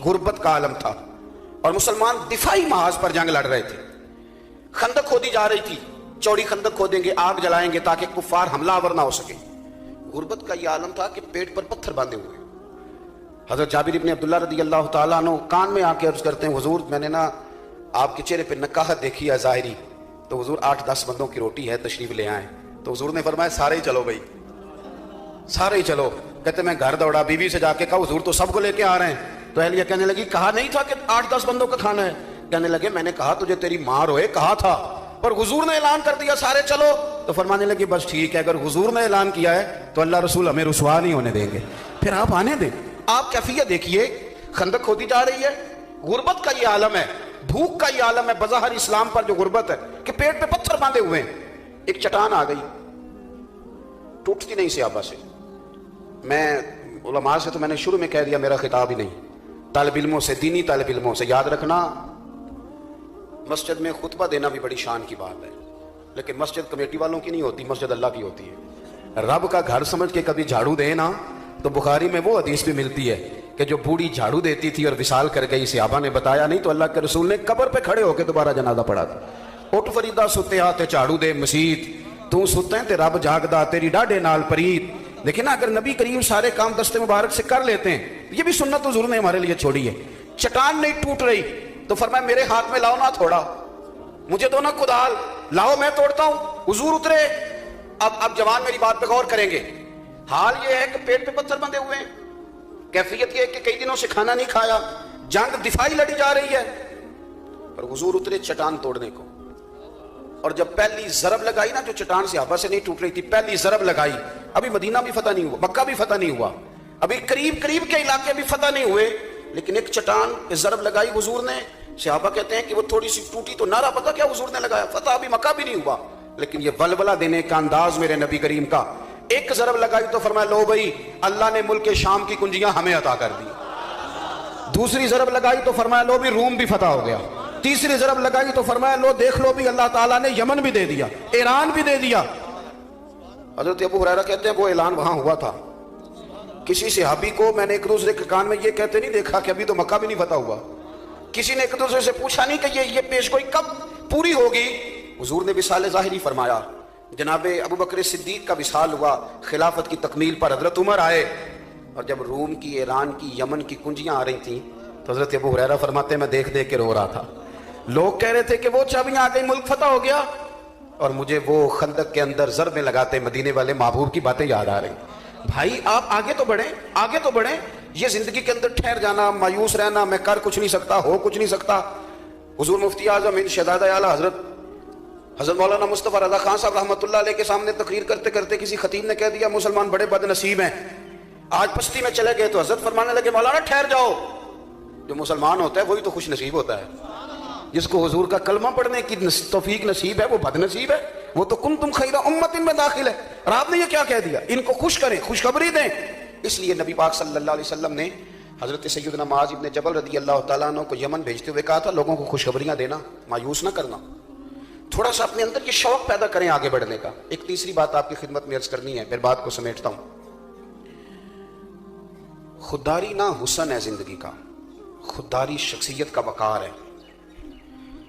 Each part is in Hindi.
गुर्बत का आलम था और मुसलमान दिफाई महाज पर जंग लड़ रहे थे। खंदक खोदी जा रही थी, चौड़ी खंदक खोदेंगे, आग जलाएंगे ताकि कुफार हमलावर ना हो सके। गुर्बत का यह आलम था कि पेट पर पत्थर बांधे हुए। हजरत जाबिर इब्ने अब्दुल्लाह रदी अल्लाह तआला अन्हु कान में आके अर्ज करते हैं, हुजूर मैंने ना आपके चेहरे पे नकाहत देखी है ज़ाहिरी। तो हुजूर 8-10 बंदों की रोटी है, तशरीफ ले आए। तो हुजूर ने फरमाया सारे ही चलो भाई, सारे ही चलो। कहते मैं घर दौड़ा, बीवी से जाके कहा हुजूर तो सबको लेके आ रहे हैं। तो अहलिया कहने लगी कहा नहीं था कि 8-10 बंदों का खाना है। कहने लगे मैंने कहा तुझे तेरी मां रोए कहा था, पर हुजूर ने ऐलान कर दिया सारे चलो। तो फरमाने लगी बस ठीक है, अगर हुजूर ने ऐलान किया है तो अल्लाह रसूल हमें रुसवा नहीं होने देंगे, फिर आप आने दें। आप कैफियत देखिए, खंदक खोदी जा रही है, गुर्बत का ये आलम है, भूख का ये आलम है। बज़ाहिर इस्लाम पर जो गुर्बत है कि पेट पे पत्थर बांधे हुए हैं। एक चट्टान आ गई, टूटती नहीं सहाबा से। मैं उलमा से तो मैंने शुरू में कह दिया मेरा खिताब ही नहीं, तालिब इल्मों से, दीनी तालिब इल्मों से। याद रखना मस्जिद में खुतबा देना भी बड़ी शान की बात है, लेकिन मस्जिद कमेटी वालों की नहीं होती, मस्जिद अल्लाह की होती है। रब का घर समझ के कभी झाड़ू दे ना, तो बुखारी में वो हदीस भी मिलती है कि जो बूढ़ी झाड़ू देती थी और विसाल कर गई, सहाबा ने बताया नहीं तो अल्लाह के रसूल ने कब्र पे खड़े होकर दोबारा जनाजा पढ़ा था। उठ फरीदा सुते हाथ झाड़ू दे मसीत, तू सुते ते रब जागदा तेरी डाढ़े नाल परीत। देखिए ना, अगर नबी करीम सारे काम दस्ते मुबारक से कर लेते हैं, ये भी सुन्नत हुजूर ने हमारे लिए छोड़ी है। चट्टान नहीं टूट रही तो फरमाया मेरे हाथ में लाओ ना थोड़ा, मुझे दो ना कुदाल, लाओ मैं तोड़ता हूं। हुजूर उतरे। अब जवान मेरी बात पे गौर करेंगे। हाल ये है कि पेट पे पत्थर बंधे हुए हैं, कैफियत ये है कि कई दिनों से खाना नहीं खाया, जंग दिफाई लड़ी जा रही है, पर हुजूर उतरे चट्टान तोड़ने को। और जब पहली जरब लगाई ना, जो चट्टान सहाबा से नहीं टूट रही थी, पहली जरब लगाई, अभी मदीना भी फतह नहीं हुआ, मक्का भी फतह नहीं हुआ, अभी करीब करीब के इलाके भी फतह नहीं हुए, लेकिन एक चट्टान पे जरब लगाई हुजूर ने। सहाबा कहते हैं कि वो थोड़ी सी टूटी तो नारा पता क्या हुजूर ने लगाया, फतह अभी मक्का भी नहीं हुआ, लेकिन ये वलवला देने का अंदाज मेरे नबी करीम का। एक जरब लगाई तो फरमाया लो भाई अल्लाह ने मुल्क शाम की कुंजियां हमें अता कर दी। दूसरी जरब लगाई तो फरमाया लो भी रूम भी फतह हो गया। तीसरी जरब लगाई तो फरमाया लो देख लो भी अल्लाह ताला ने यमन भी दे दिया, ईरान भी दे दिया। हजरत अबू हुरैरा कहते हैं वो ऐलान वहां हुआ था। किसी सहाबी को मैंने एक दूसरे के कान में ये कहते नहीं देखा कि अभी तो मक्का भी नहीं फतह हुआ। किसी ने एक दूसरे से पूछा नहीं कि ये पेशगोई कब पूरी होगी। हुजूर ने विसाल ज़ाहिरी फरमाया, जनाबे अबू बकर सिद्दीक का विसाल हुआ, खिलाफत की तकमील पर हजरत उमर आए, और जब रूम की, ईरान की, यमन की कुंजियां आ रही थी तो हजरत अबू हुरैरा फरमाते मैं देख देख के रो रहा था। लोग कह रहे थे कि वो चाबियां आ गई, मुल्क फतह हो गया, और मुझे वो खंदक के अंदर ज़रबे लगाते मदीने वाले महबूब की बातें याद आ रही। भाई आप आगे तो बढ़े, आगे तो बढ़े। ये जिंदगी के अंदर ठहर जाना, मायूस रहना, मैं कर कुछ नहीं सकता, हो कुछ नहीं सकता। हुजूर मुफ्ती आजम हिंद शहजादा आला हजरत मौलाना मुस्तफ़ा रज़ा खान साहब रहमतुल्लाह अलैह के सामने तकरीर करते करते किसी खतीब ने कह दिया मुसलमान बड़े बदनसीब हैं, आज बस्ती में चले गए। तो हजरत फरमाने लगे मौलाना ठहर जाओ, जो मुसलमान होता है वही तो खुश नसीब होता है, जिसको हुजूर का कलमा पढ़ने की तौफीक नसीब है वो बदनसीब है। वो तो कुंतुम खैरा उम्मतिन में दाखिल है। और आपने ये क्या कह दिया, इनको खुश करें, खुशखबरी दें। इसलिए नबी पाक सल्लल्लाहु अलैहि वसल्लम ने हजरत सैयदना मुआज़ इब्न जबल रदी अल्लाह तआला अन्हु को यमन भेजते हुए कहा था लोगों को खुशखबरियां देना, मायूस ना करना। थोड़ा सा अपने अंदर ये शौक पैदा करें आगे बढ़ने का। एक तीसरी बात आपकी खिदमत में अर्ज करनी है, फिर बात को समेटता हूं। खुददारी ना हुस्न है जिंदगी का, खुददारी शख्सियत का वकार है।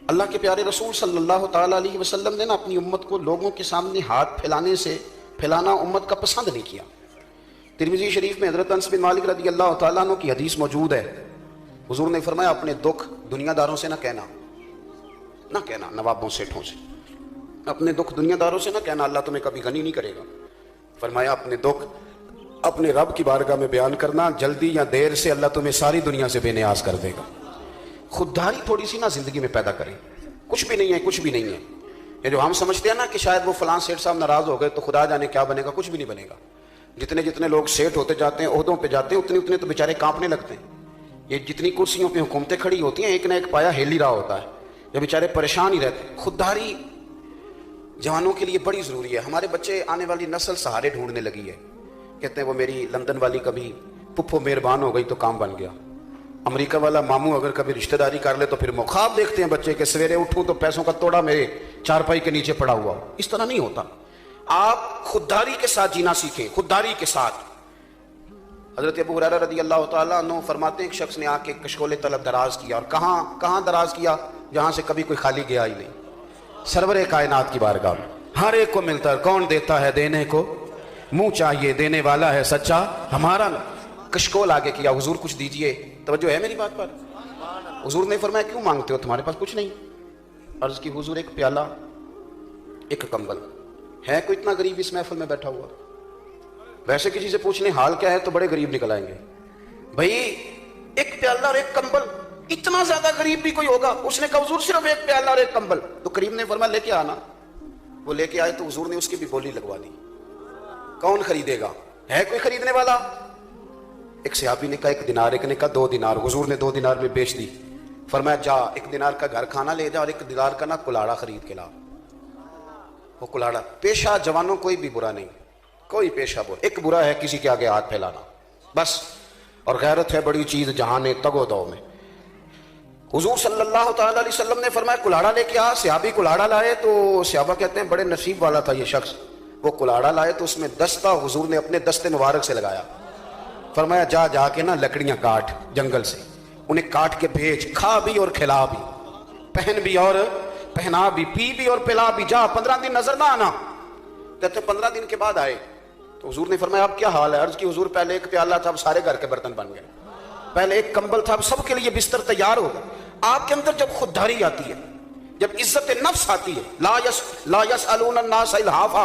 अल्लाह के प्यारे रसूल सल्लल्लाहु ताला अलैहि वसल्लम ने ना अपनी उम्मत को लोगों के सामने हाथ फैलाना उम्मत का पसंद नहीं किया। तिरमिज़ी शरीफ में हज़रत अनस बिन मालिक रज़ी अल्लाह तआला अन्हु की हदीस मौजूद है। हुजूर ने फरमाया अपने दुख दुनियादारों से ना कहना, नवाबों सेठों से अपने दुख दुनियादारों से ना कहना, अल्लाह तुम्हें कभी गनी नहीं करेगा। फरमाया अपने दुख अपने रब की बारगाह में बयान करना, जल्दी या देर से अल्लाह तुम्हें सारी दुनिया से बेनियाज कर देगा। खुददारी थोड़ी सी ना जिंदगी में पैदा करें। कुछ भी नहीं है, कुछ भी नहीं है। ये जो हम समझते हैं ना कि शायद वो फलां सेठ साहब नाराज हो गए तो खुदा जाने क्या बनेगा, कुछ भी नहीं बनेगा। जितने जितने लोग सेठ होते जाते हैं, ओहदों पे जाते हैं, उतने उतने तो बेचारे कांपने लगते हैं। ये जितनी कुर्सियों पे हुकूमतें खड़ी होती हैं, एक ना एक पाया हिल ही रहा होता है, ये बेचारे परेशान ही रहते हैं। खुददारी जवानों के लिए बड़ी जरूरी है। हमारे बच्चे, आने वाली नस्ल सहारे ढूंढने लगी है। कहते हैं वो मेरी लंदन वाली कभी पुप्पो मेहरबान हो गई तो काम बन गया, अमेरिका वाला मामू अगर कभी रिश्तेदारी कर ले तो फिर मुखाब देखते हैं बच्चे के सवेरे उठूं तो पैसों का तोड़ा मेरे चारपाई के नीचे पड़ा हुआ। इस तरह नहीं होता। आप खुददारी के साथ जीना सीखें, खुददारी के साथ। हज़रत अबू हुरैरा रज़ी अल्लाह ताला अन्हु फरमाते हैं, एक शख्स ने आके कशकोले तलब दराज किया, और कहाँ दराज किया, जहाँ से कभी कोई खाली गया ही नहीं। सरवरे कायनात की बारगाह में हर एक को मिलता है। कौन देता है देने को मुंह चाहिए, देने वाला है सच्चा हमारा। कशकोल आगे किया, हुजूर कुछ दीजिए। तवज्जो है मेरी बात पर? हुजूर ने फरमाया, क्यों मांगते हो, तुम्हारे पास कुछ नहीं? अर्ज की, हुजूर एक प्याला, एक कंबल। है कोई इतना गरीब इस महफिल में बैठा हुआ? वैसे किसी से पूछ लें हाल क्या है तो बड़े गरीब निकल आएंगे। भाई एक प्याला और एक कंबल, इतना ज्यादा गरीब भी कोई होगा? उसने कहा हुजूर सिर्फ एक प्याला और एक कंबल। तो करीम ने फरमाया लेके आना। वो लेके आए तो हुजूर ने उसकी भी बोली लगवा दी। कौन खरीदेगा? है कोई खरीदने वाला? एक सहाबी ने कहा 1 दिनार, एक ने कहा 2 दिनार। हुजूर ने 2 दिनार में बेच दी। फरमाया जा 1 दिनार का घर खाना ले जा और 1 दिनार का ना कुलाड़ा खरीद के ला। वो कुलाड़ा, पेशा जवानों कोई भी बुरा नहीं, कोई पेशा बुरा, एक बुरा है किसी के आगे हाथ फैलाना बस। और गैरत है बड़ी चीज जहां तगो दो में। हुजूर सल्लल्लाहु ताला अलैहि वसल्लम ने फरमाया कुलाड़ा लेके आ। सहाबी कुलाड़ा लाए तो सहाबा कहते हैं बड़े नसीब वाला था ये शख्स। वो कुलाड़ा लाए तो उसमें दस्ता हुजूर ने अपने दस्ते मुबारक से लगाया। फरमाया जा जाके ना लकड़ियां काट जंगल से, उन्हें काट के भेज, खा भी और खिला भी, पहन भी और पहना भी, पी भी और पिला भी। जा 15 दिन नजर ना आना। कहते 15 दिन के बाद आए तो हुजूर ने फरमाया अब क्या हाल है? अर्ज की हुजूर पहले एक प्याला था, अब सारे घर के बर्तन बन गए। पहले एक कंबल था, अब सबके लिए बिस्तर तैयार होगा। आपके अंदर जब खुददारी आती है, जब इज्जत नफ्स आती है, ला यसअलून अन्नास इल्हाफा।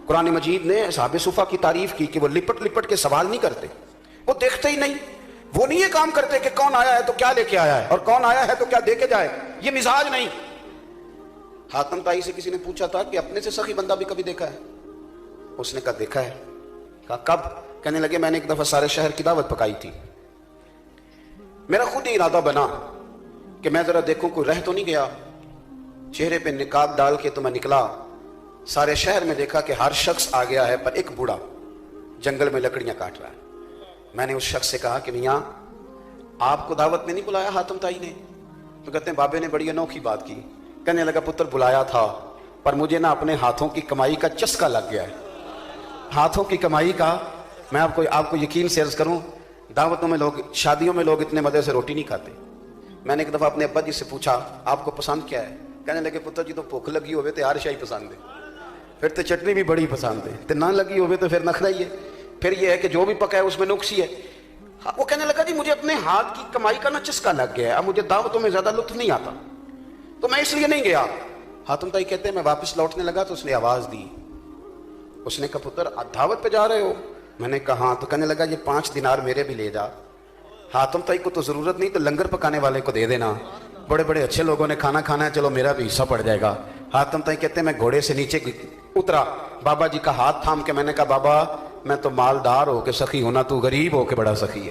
कुरान मजीद ने असहाबे सुफा की तारीफ की कि वो लिपट लिपट के सवाल नहीं करते, वो देखते ही नहीं, वो नहीं ये काम करते कि कौन आया है तो क्या लेके आया है और कौन आया है तो क्या दे के जाए, ये मिजाज नहीं। हातम ताई से किसी ने पूछा था कि अपने से सखी बंदा भी कभी देखा है? उसने कहा देखा है। कहा कब? कहने लगे मैंने एक दफा सारे शहर की दावत पकाई थी, मेरा खुद ही इरादा बना कि मैं जरा देखूं कोई रह तो नहीं गया। चेहरे पे निकाब डाल के तो मैं निकला, सारे शहर में देखा कि हर शख्स आ गया है पर एक बूढ़ा जंगल में लकड़ियां काट रहा है। मैंने उस शख्स से कहा कि मियां आपको दावत में नहीं बुलाया हातम ताई ने? तो कहते हैं बाबे ने बड़ी अनोखी बात की। कहने लगा पुत्र बुलाया था पर मुझे ना अपने हाथों की कमाई का चस्का लग गया है। हाथों की कमाई का, मैं आपको यकीन से अर्ज करूं, दावतों में लोग, शादियों में लोग इतने मजे से रोटी नहीं खाते। मैंने एक दफा अपने अब्बा जी से पूछा आपको पसंद क्या है? कहने लगे पुत्र जी तो भूख लगी होवे तो यार शाही पसंद है, फिर तो चटनी भी बड़ी पसंद है, तो ना लगी होवे तो फिर नखरा ही है, फिर ये है कि जो भी पका है उसमें नुक्स ही है। वो कहने लगा जी मुझे अपने हाथ की कमाई का ना चस्का लग गया है, अब मुझे दावतों में ज्यादा लुत्फ नहीं आता तो मैं इसलिए नहीं गया। हातम ताई कहते हैं मैं वापस लौटने लगा तो उसने आवाज दी। उसने कहा पुत्र आप दावत पे जा रहे हो? मैंने कहा हाँ। तो कहने लगा ये 5 दिनार मेरे भी ले जा। हातम ताई को तो जरूरत नहीं, तो लंगर पकाने वाले को दे देना, बड़े बड़े अच्छे लोगों ने खाना खाना है, चलो मेरा भी हिस्सा पड़ जाएगा। हातम ताई कहते हैं मैं घोड़े से नीचे उतरा, बाबा जी का हाथ थाम के मैंने कहा बाबा मैं तो मालदार हो के सखी होना, तू गरीब हो के बड़ा सखी है।